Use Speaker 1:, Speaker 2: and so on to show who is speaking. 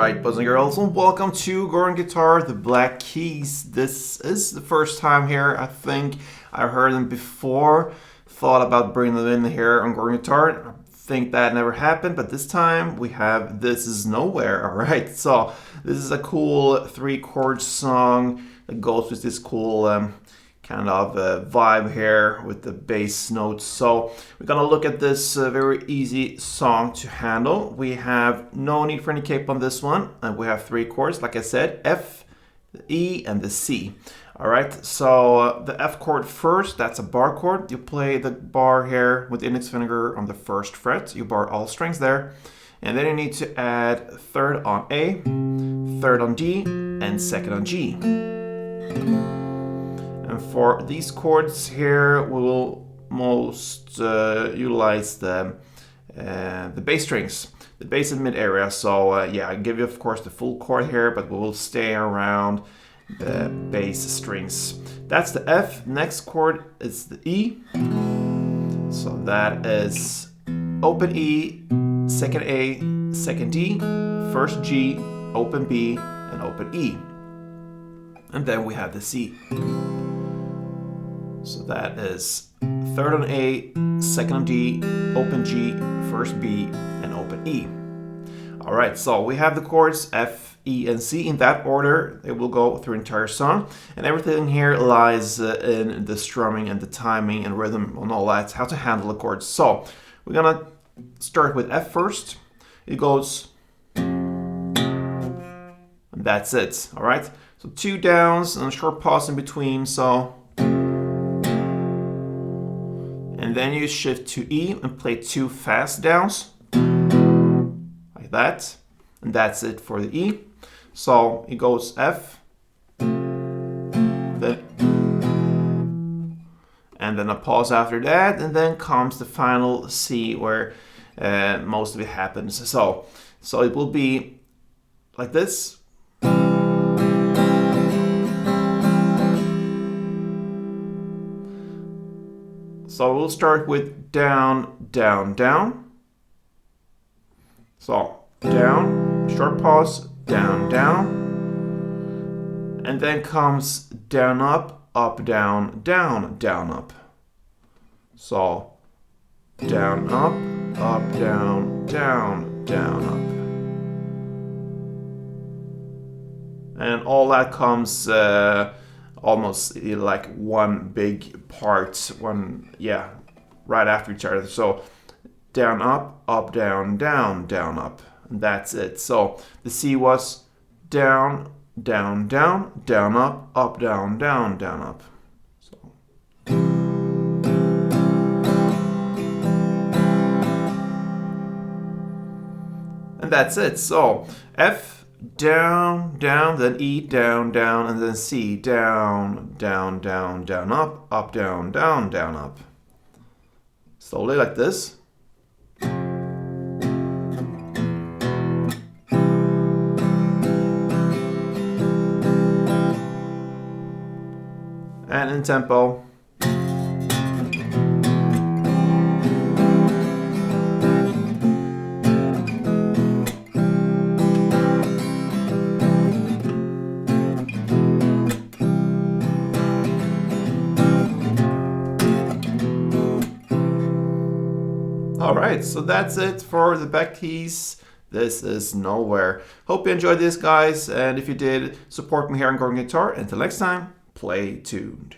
Speaker 1: Alright, boys and girls, and welcome to Gordon Guitar, the Black Keys. This is the first time here. I think I heard them before, thought about bringing them in here on Gordon Guitar. I think that never happened, but this time we have This Is Nowhere. Alright, so this is a cool 3-chord song that goes with this cool kind of vibe here with the bass notes. So we're gonna look at this very easy song to handle. We have no need for any cape on this one, and we have 3 chords, like I said, F, the E, and the C. All right, so the F chord first, that's a bar chord. You play the bar here with the index finger on the 1st fret. You bar all strings there, and then you need to add 3rd on A, 3rd on D, and 2nd on G. And for these chords here, we will most utilize the bass strings, the bass and mid area. So yeah, I give you of course the full chord here, but we will stay around the bass strings. That's the F. Next chord is the E. So that is open E, 2nd A, 2nd D, 1st G, open B, and open E. And then we have the C. So that is 3rd on A, 2nd on D, open G, 1st B, and open E. All right, so we have the chords F, E, and C in that order. They will go through the entire song, and everything here lies in the strumming and the timing and rhythm and all that, how to handle the chords. So we're gonna start with F first. It goes, and that's it. All right, so 2 downs and a short pause in between. So. And then you shift to E and play 2 fast downs, like that. And that's it for the E. So it goes F, then, and then a pause after that, and then comes the final C where most of it happens. So it will be like this. So we'll start with down, down, down. So down, short pause, down, down. And then comes down, up, down, down, down, up. So down, up, down, down, down, up. And all that comes almost like one big part, right after each other. So down, up, down, down, down, up. And that's it. So the C was down, down, down, down, up, down, down, down, up. So. And that's it. So F, down, down, then E, down, down, and then C, down, down, down, down, up, down, down, down, up. Slowly like this. And in tempo. Alright, so that's it for the Black Keys. This is Nowhere. Hope you enjoyed this, guys, and if you did, support me here on Gordon Guitar. Until next time, play tuned.